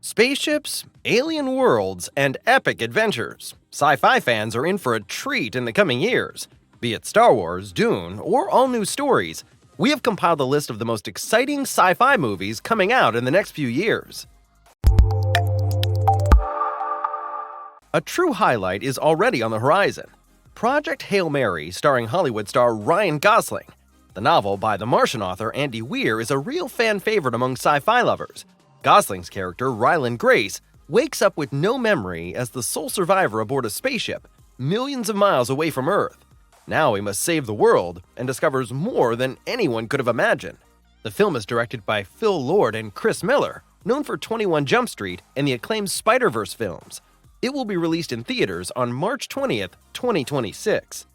Spaceships, alien worlds, and epic adventures. Sci-fi fans are in for a treat in the coming years. Be it Star Wars, Dune, or all new stories, we have compiled a list of the most exciting sci-fi movies coming out in the next few years. A true highlight is already on the horizon. Project Hail Mary, starring Hollywood star Ryan Gosling. The novel by the Martian author Andy Weir is a real fan favorite among sci-fi lovers. Gosling's character, Ryland Grace, wakes up with no memory as the sole survivor aboard a spaceship millions of miles away from Earth. Now he must save the world and discovers more than anyone could have imagined. The film is directed by Phil Lord and Chris Miller, known for 21 Jump Street and the acclaimed Spider-Verse films. It will be released in theaters on March 20th, 2026.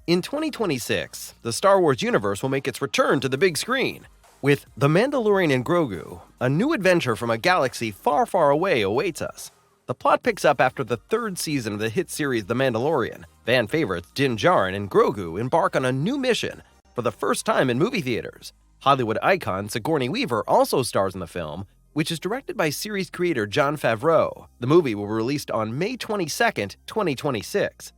In 2026, the Star Wars universe will make its return to the big screen. With The Mandalorian and Grogu, a new adventure from a galaxy far, far away awaits us. The plot picks up after the third season of the hit series The Mandalorian. Fan favorites Din Djarin and Grogu embark on a new mission for the first time in movie theaters. Hollywood icon Sigourney Weaver also stars in the film, which is directed by series creator Jon Favreau. The movie will be released on May 22nd, 2026.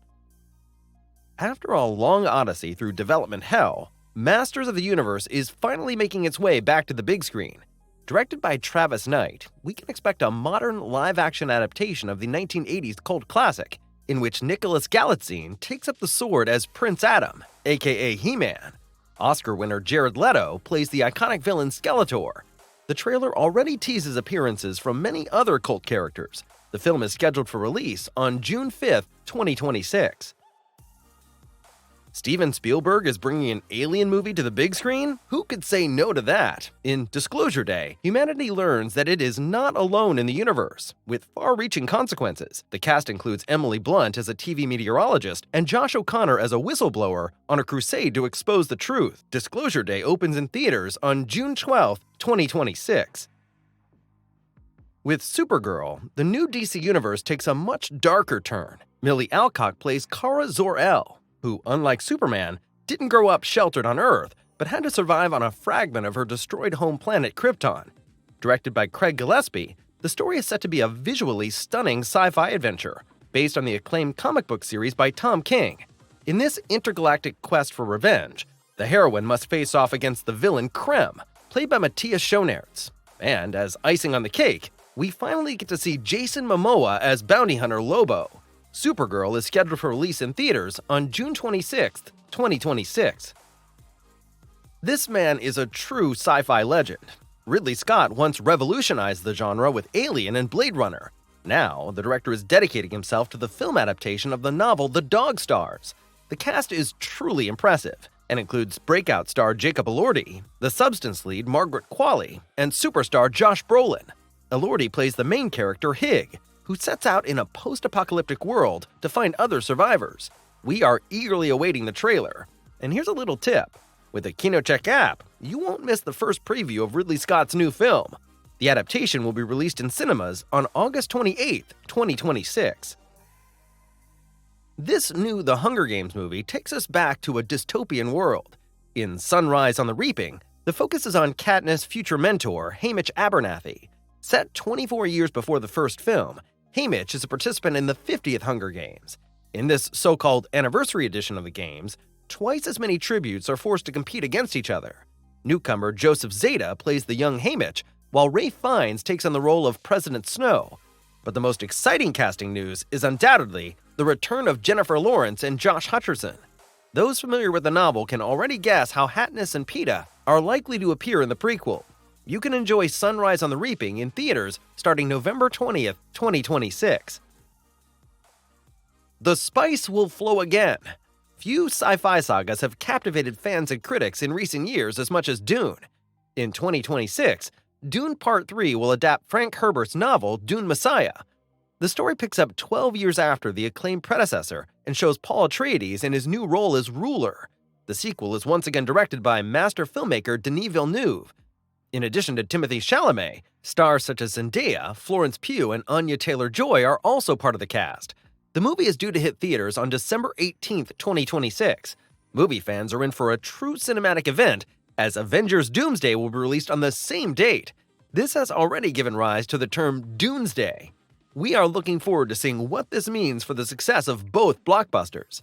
After a long odyssey through development hell, Masters of the Universe is finally making its way back to the big screen. Directed by Travis Knight, we can expect a modern live-action adaptation of the 1980s cult classic, in which Nicholas Galitzine takes up the sword as Prince Adam, aka He-Man. Oscar winner Jared Leto plays the iconic villain Skeletor. The trailer already teases appearances from many other cult characters. The film is scheduled for release on June 5th, 2026. Steven Spielberg is bringing an alien movie to the big screen? Who could say no to that? In Disclosure Day, humanity learns that it is not alone in the universe, with far-reaching consequences. The cast includes Emily Blunt as a TV meteorologist and Josh O'Connor as a whistleblower on a crusade to expose the truth. Disclosure Day opens in theaters on June 12, 2026. With Supergirl, the new DC universe takes a much darker turn. Millie Alcock plays Kara Zor-El, who, unlike Superman, didn't grow up sheltered on Earth, but had to survive on a fragment of her destroyed home planet Krypton. Directed by Craig Gillespie, the story is set to be a visually stunning sci-fi adventure, based on the acclaimed comic book series by Tom King. In this intergalactic quest for revenge, the heroine must face off against the villain Krem, played by Matthias Schoenaerts. And as icing on the cake, we finally get to see Jason Momoa as bounty hunter Lobo. Supergirl is scheduled for release in theaters on June 26, 2026. This man is a true sci-fi legend. Ridley Scott once revolutionized the genre with Alien and Blade Runner. Now, the director is dedicating himself to the film adaptation of the novel The Dog Stars. The cast is truly impressive and includes breakout star Jacob Elordi, the Substance lead Margaret Qualley, and superstar Josh Brolin. Elordi plays the main character Hig, who sets out in a post-apocalyptic world to find other survivors. We are eagerly awaiting the trailer. And here's a little tip. With the KinoCheck app, you won't miss the first preview of Ridley Scott's new film. The adaptation will be released in cinemas on August 28, 2026. This new The Hunger Games movie takes us back to a dystopian world. In Sunrise on the Reaping, the focus is on Katniss' future mentor, Haymitch Abernathy. Set 24 years before the first film, Haymitch is a participant in the 50th Hunger Games. In this so-called anniversary edition of the games, twice as many tributes are forced to compete against each other. Newcomer Joseph Zeta plays the young Haymitch, while Ralph Fiennes takes on the role of President Snow. But the most exciting casting news is undoubtedly the return of Jennifer Lawrence and Josh Hutcherson. Those familiar with the novel can already guess how Katniss and Peeta are likely to appear in the prequel. You can enjoy Sunrise on the Reaping in theaters starting November 20th, 2026. The spice will flow again. Few sci-fi sagas have captivated fans and critics in recent years as much as Dune. In 2026, Dune Part 3 will adapt Frank Herbert's novel Dune Messiah. The story picks up 12 years after the acclaimed predecessor and shows Paul Atreides in his new role as ruler. The sequel is once again directed by master filmmaker Denis Villeneuve. In addition to Timothée Chalamet, stars such as Zendaya, Florence Pugh, and Anya Taylor-Joy are also part of the cast. The movie is due to hit theaters on December 18, 2026. Movie fans are in for a true cinematic event, as Avengers Doomsday will be released on the same date. This has already given rise to the term Doomsday. We are looking forward to seeing what this means for the success of both blockbusters.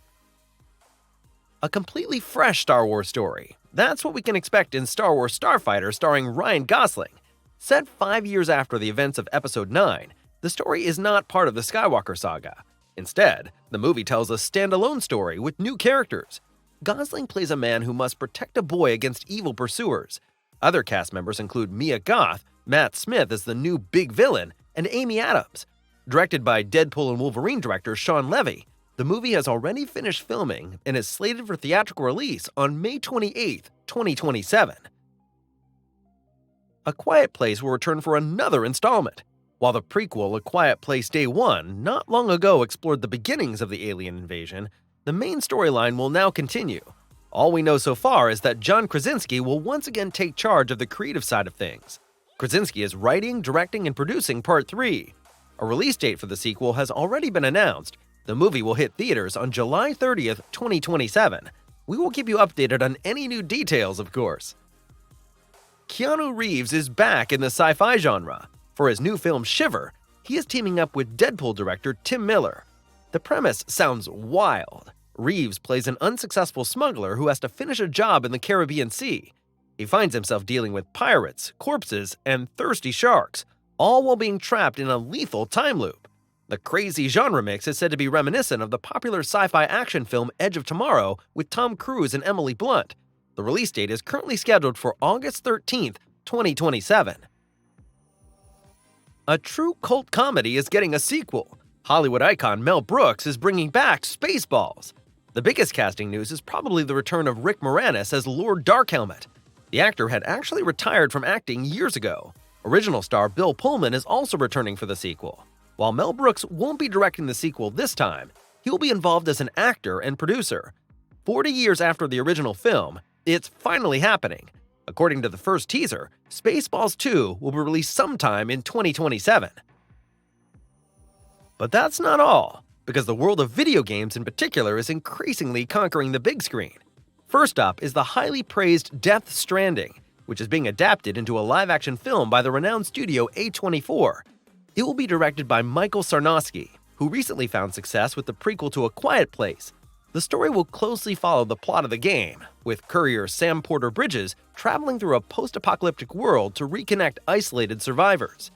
A completely fresh Star Wars story. That's what we can expect in Star Wars Starfighter starring Ryan Gosling. Set 5 years after the events of Episode 9, the story is not part of the Skywalker saga. Instead, the movie tells a standalone story with new characters. Gosling plays a man who must protect a boy against evil pursuers. Other cast members include Mia Goth, Matt Smith as the new big villain, and Amy Adams. Directed by Deadpool and Wolverine director Shawn Levy, the movie has already finished filming and is slated for theatrical release on May 28, 2027. A Quiet Place will return for another installment. While the prequel A Quiet Place Day 1 not long ago explored the beginnings of the alien invasion, the main storyline will now continue. All we know so far is that John Krasinski will once again take charge of the creative side of things. Krasinski is writing, directing, and producing Part 3. A release date for the sequel has already been announced. The movie will hit theaters on July 30th, 2027. We will keep you updated on any new details, of course. Keanu Reeves is back in the sci-fi genre. For his new film Shiver, he is teaming up with Deadpool director Tim Miller. The premise sounds wild. Reeves plays an unsuccessful smuggler who has to finish a job in the Caribbean Sea. He finds himself dealing with pirates, corpses, and thirsty sharks, all while being trapped in a lethal time loop. The crazy genre mix is said to be reminiscent of the popular sci-fi action film Edge of Tomorrow with Tom Cruise and Emily Blunt. The release date is currently scheduled for August 13th, 2027. A true cult comedy is getting a sequel. Hollywood icon Mel Brooks is bringing back Spaceballs. The biggest casting news is probably the return of Rick Moranis as Lord Darkhelmet. The actor had actually retired from acting years ago. Original star Bill Pullman is also returning for the sequel. While Mel Brooks won't be directing the sequel this time, he will be involved as an actor and producer. 40 years after the original film, it's finally happening. According to the first teaser, Spaceballs 2 will be released sometime in 2027. But that's not all, because the world of video games in particular is increasingly conquering the big screen. First up is the highly praised Death Stranding, which is being adapted into a live-action film by the renowned studio A24. It will be directed by Michael Sarnowski, who recently found success with the prequel to A Quiet Place. The story will closely follow the plot of the game, with courier Sam Porter Bridges traveling through a post-apocalyptic world to reconnect isolated survivors.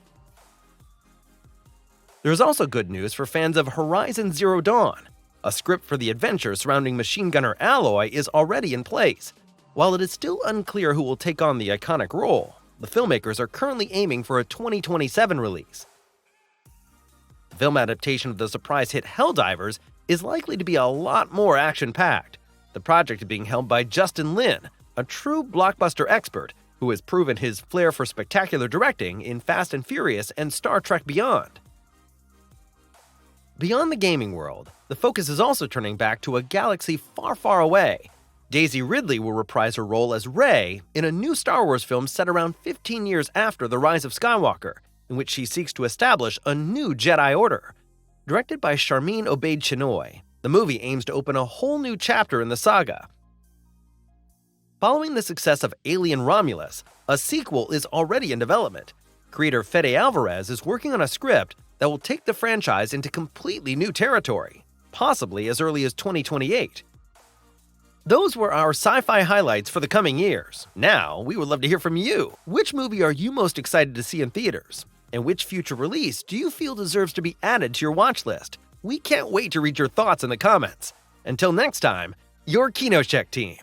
There's also good news for fans of Horizon Zero Dawn. A script for the adventure surrounding machine gunner Aloy is already in place. While it is still unclear who will take on the iconic role, the filmmakers are currently aiming for a 2027 release. The film adaptation of the surprise hit Helldivers is likely to be a lot more action-packed. The project is being helmed by Justin Lin, a true blockbuster expert who has proven his flair for spectacular directing in Fast and Furious and Star Trek Beyond. Beyond the gaming world, the focus is also turning back to a galaxy far, far away. Daisy Ridley will reprise her role as Rey in a new Star Wars film set around 15 years after The Rise of Skywalker, in which she seeks to establish a new Jedi Order. Directed by Sharmeen Obaid-Chinoy, the movie aims to open a whole new chapter in the saga. Following the success of Alien Romulus, a sequel is already in development. Creator Fede Alvarez is working on a script that will take the franchise into completely new territory, possibly as early as 2028. Those were our sci-fi highlights for the coming years. Now, we would love to hear from you. Which movie are you most excited to see in theaters? And which future release do you feel deserves to be added to your watch list? We can't wait to read your thoughts in the comments. Until next time, your KinoCheck team.